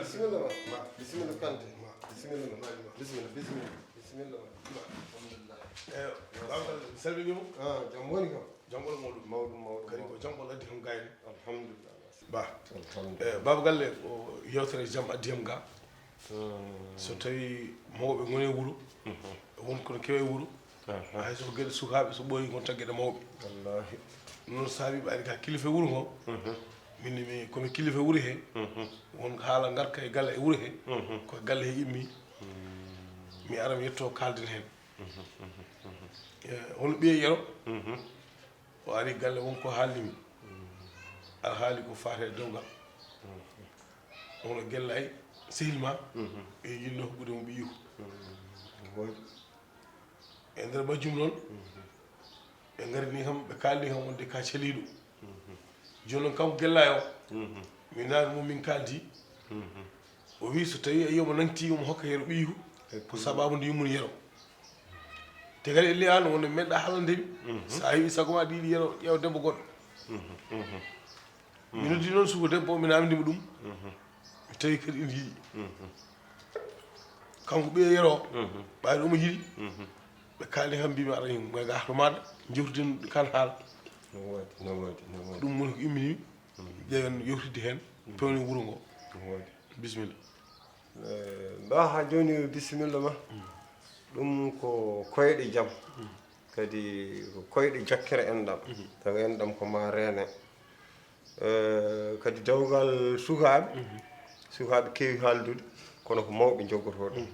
bismillah ma bismillah kante bismillah bismillah alhamdulillah bagal salminimo jam woni kam jangol mawɗum kadi ko jangol addi kam gayni alhamdulillah ba baba galle o yewtere jam addi ham ga so tawi mawɓe goni wuuro wonko no kewe wuuro hay so gueɗe sukaɓe so ɓooyi gon taggueɗe mawɓe wallahi noon saabi ɓayde ka kilifa wuuro ngo min komi kilifa wuuro he won haala garka e galle e wuuro he koye galle he immi mi ara mi yetto kalden hen hono ɓiye yero o ari galle wonko haalnimi aɗa haali ko fate dewgal ono guellay sehil ma e yinno hokkude mo ɓiyu e nder majjum noon ɓe garini kam ɓe kalni kam wonde ka celiɗo joni noon kanko guellay o mi naani mum min kaldi o wi so tawi a yiyoma nanti omo hokka yero ɓiyu ko sababu nde yummuni yero te kadi e liyano wonde meɗɗa haalandemi sa heeɓi sago ma ɗiɗi yero ƴeew debbo goɗɗo mi noddi noon suko debbo o mi namdima ɗum mi tawi kadi ina yiiɗi kanko ɓiye yero ɓayde omo yiiɗi ɓe kalni kam mbimi aɗa moy ga to maɗa jewtiden kan haala ɗum woni ko imminimi ƴeewen yewtidde hen pewni wuuro ngo bisimilla ba ha joni bisimilla ma ɗum ko koyɗe jaam kadi ko koyɗe jakkere enɗam tawi enɗam ko ma reene kadi dewgal sukaɓe kewi haaldude kono ko mawɓe joggoto ɗum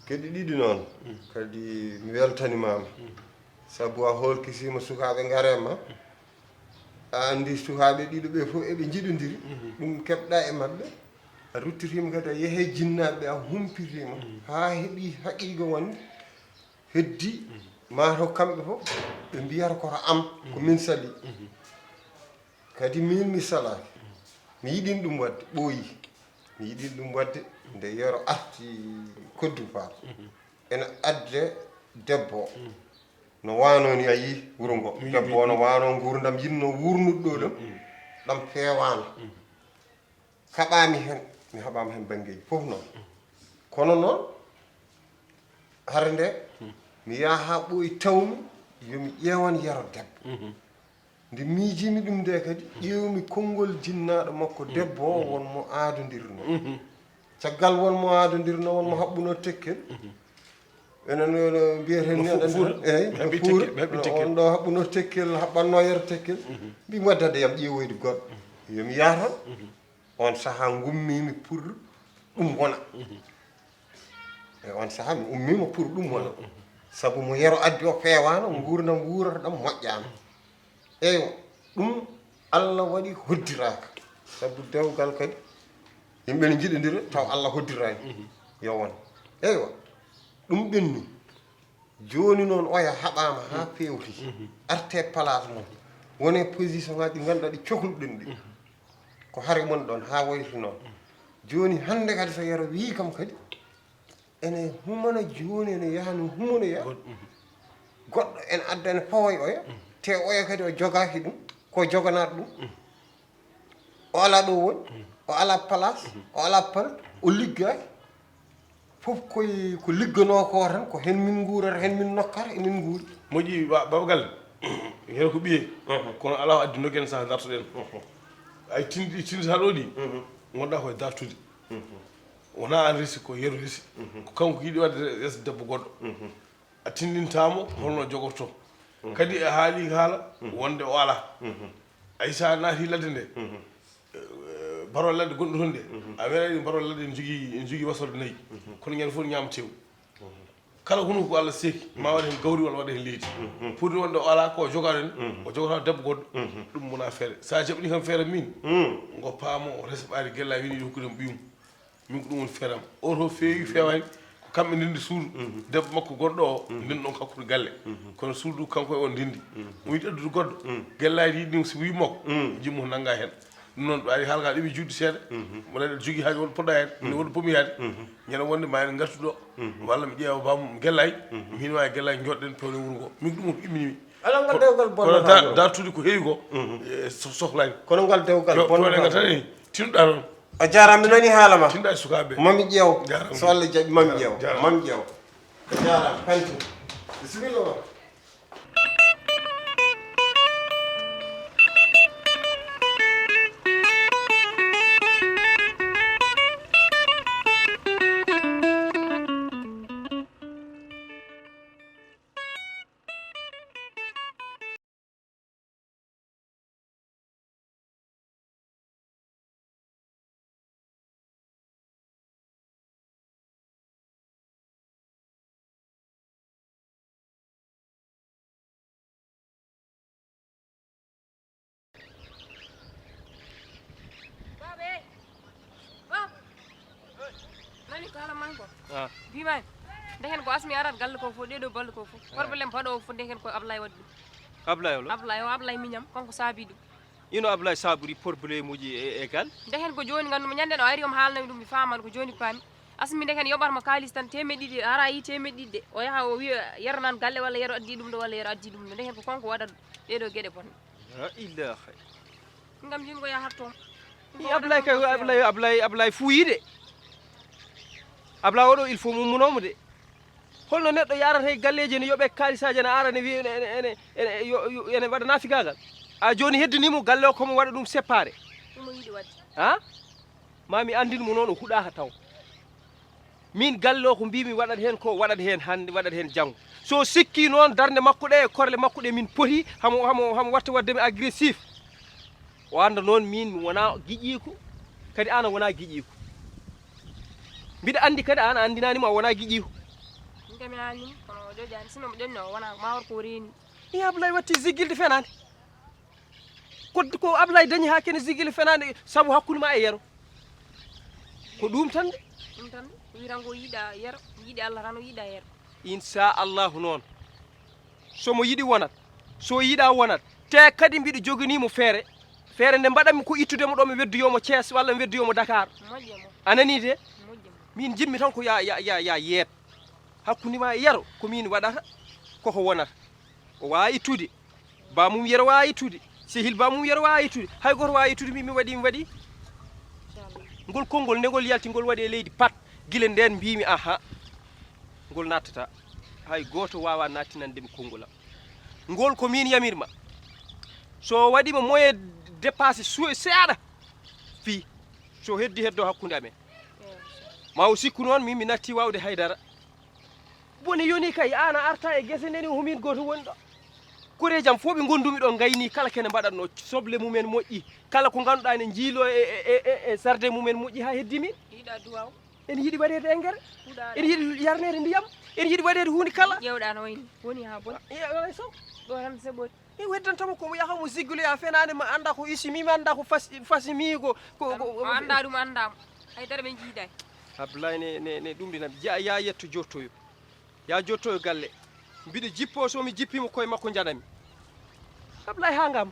kadi ɗiɗi noon kadi mi weltanimama saabu a holkisima sukaɓe garema a andi sukaɓe ɗiɗo ɓe fof eɓe jiɗodiri ɗum keɓɗa e mabɓe a ruttitima kadi a yeehe jinnaɓeɓe a humpitima ha heeɓi haqiqa wonde heddi mataw kamɓe fof ɓe mbiyata koto am ko min sali kadi min mi salaki mi yiɗin ɗum wadde ɓooyi mi yiɗin ɗum wadde nde yero arti koddu faal ene adde debbo no wanoni a yi wuuro ngo debbo o no wano gurdam yinno wurnuɗo ɗo ɗam ɗam fewano kaɓami hen mi haɓama hen banggueji foof noon kono noon hare nde mi yaha ha ɓooyi tawmi yomi ƴewan yero debbo nde miijimi ɗum nde kadi ƴewmi konngol jinnaɗo makko debbo o wonmo aadodirno caggal wonmo aadodirno wonmo haɓɓuno tekkel enen mbiyeten ni aɗa eyyi fuur on ɗo haɓɓuno tekkel haɓɓanno yero tekkel mbimi waddade yam ƴeewoyde goɗɗo yomi yaha toon on saaha gummimi pour ɗum wona e on saaha mi ummima pour ɗum wona saabu mo yero addi o fewano gurdam wuurata ɗam moƴƴama eywa ɗum Allah waɗi hoddiraka saabu dewgal kadi yimɓe ne jiɗodira taw Allah hoddirani yo won eywa ɗum ɓenni joni noon oya haɓama ha fewti arte place mum wone position ngaji ɗi ganduɗa ɗi cohluɗen ɗi ko haare mon ɗon ha wayti noon joni hande kadi so yero wi kam kadi ene humana joni ene yaha no humanoya goɗɗo ene adda ene fawoye oya te oya kadi o jogaki ɗum ko joganaɗo ɗum o ala ɗo woni o ala place o ala pal o liggaki fof koye ko liggano ko tan ko hen min guurata hen min nokkata emin guuri moƴƴi baba galle heno ko ɓiye kono ala addi noguen sa dartoɗen ay tindita ɗo ɗi gonɗa koye dartude wona an resi ko yeru resi ko kanko yiiɗi wadde resi debbo goɗɗo a tindintamo holno jogorto kadi a haali haala wonde o ala ay sa naati ladde nde barol ladde gonɗo toon nde a weeɗi barol ladde en jogui wasorde nayyi kono ñande fof ñamtewo kala huno ko Allah seeki ma waɗa hen gawri walla waɗa hen leydi pour wonde o ala ko jogaɗo en o jogata debbo goɗɗo ɗum wona feere sa jaɓni kam feere min ngo paamo o resa ɓaari guella wini ɗi hokkudemo ɓiyum min ko ɗum woni feeram oto feewi fewani ko kamɓe ndindi suudu debbo makko gonɗo o ndin ɗon hakkude galle kono suudu kanko e on ndindi mo yiɗi addude goɗɗo guellaji yiɗi ɗum so wimoko jimmo nangga hen ɗum noon ari haalaka ɗiɓi juɗɗi seeɗa moɗa jogui haaji wonɗo poɗɗa hen ne wonɗo pomi yaade ñande wonde ma en gartuɗo walla mi ƴeewa bam guellay min wawi guellay joɗɗen pewne wuuro ngo min ko ɗum ko immini ala ngal dewgal bonno kono dartude ko heewi ko sohlani kono ngal dewgal bonno pewne ngal tan ni tinnuɗa noon a jaram mi nani haalama tinda e sukaɓe mami ƴeew Jaram. so Allah jaɓi mami ƴeew Jaram. mami ƴeew a jaram kanti bisimilla Biman ndeken ko asmi arat galle ko fo dedo balle ko fo problème fado fo ndeken ko ablay waddi ablay miñam konko saabi dum ino ablay saburi problème uji e gal ndeken ko joni gandu nyande no ari om haalnami dum mi faman ko joni pami asmi ndeken yobarma kalis tan temedidi ara yi temedidi o yaha o wi yernan galle walla yero addi dum do walla yero addi dum ndeken ko konko wadat dedo gede bon la ilaha ngam jin ko yahatto ablay kay ablay fuyide abla oɗo il faut mummunomo de holno neɗɗo yarata e galleji ne yooɓe kalisaji ne ara ne wi ene waɗa nafigagal a joni heddinimo galle o komo waɗa ɗum séparé ɗum o yiɗi wadde ha mami andinmo noon o huɗaka taw min galle o ko mbimi waɗat hen ko waɗat hen hande waɗat hen janggo so sikki noon darde makko ɗe e korle makko ɗe min poti hamo watta waddemi agressif o anda noon min mi wona guiƴiku kadi an a wona guiƴiku mbiɗa andi kadi an a andinanimo a wona guiƴiku ngami hanim kono jojani sino mo jonno wona mawor ko reeni i ablay watti zigilde fenade ko ablay dañi ha kene zigilde fenade saabu hakkude ma e yero ko ɗum tan de ɗum tan wirango yiiɗa yero yiiɗi Allah tan o yiiɗa yero inchallahu noon somo yiɗi wonat so yiiɗa wonat te kadi mbiɗo joganimo feere nde mbaɗanmi ko ittudemo ɗo mi weddoyomo Thiès walla mi weddoyomo Dakar moƴƴe mo anani de moƴƴe mo min jimmi tan ko ya yeet hakkude ma e yero ko min waɗata koko wonata o wawa ittude bamum yero wawa ittude sehil bamum yero wawa ittude hay goto wawa ittude mi waɗi inchallah ngol konngol nde ngol yalti ngol waɗi e leydi pat guila nden mbimi aha ngol nattata hay goto wawa nattinandemi konngol am ngol ko min yamirma so waɗima moyen dépassé seeɗa fi so heddi heddo hakkude amen ma o sikku noon min mi natti wawde haydara boni yoni kay an a arta e guese ndeni homin goto woni ɗo koreejam fof ɓe gondumi ɗo gayni kala kene mbaɗatno soble mumen moƴƴi kala ko ganduɗa ne jiilo e jardin mumen moƴƴi ha heddi min yiiɗa duwaw en yiiɗi waɗede engrais en yiiɗi yarnede ndiyam en yiiɗi waɗede hunde kala ƴewɗa no wayni woni ha bon sow ɗo tan seɓɓoti e weddantamo komo yahamo zigguloya fenade ma anda ko ASSIMI mi anda ko fasimi ko o anda ɗum andama haydara ɓe jiiday Abdoulaye ne ɗumɗinam ya yetto jottoyo ya jottoyo galle mbiɗo jippo somi jippimo koye makko janami Abdoulaye ha ngam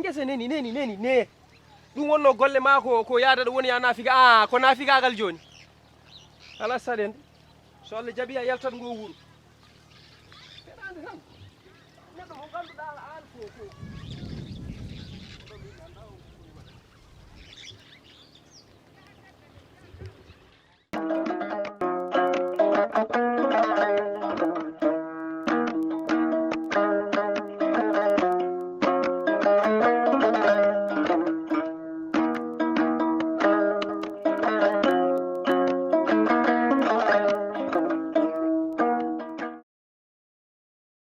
guese neni ne ɗum wonno golle ma ko yaada ɗo woni ya nafiga ko nafigagal joni ala saɗen so Allah jaaɓi a yaltat ngo wuuro feɗade tan neɗɗo mo ganduɗa an ko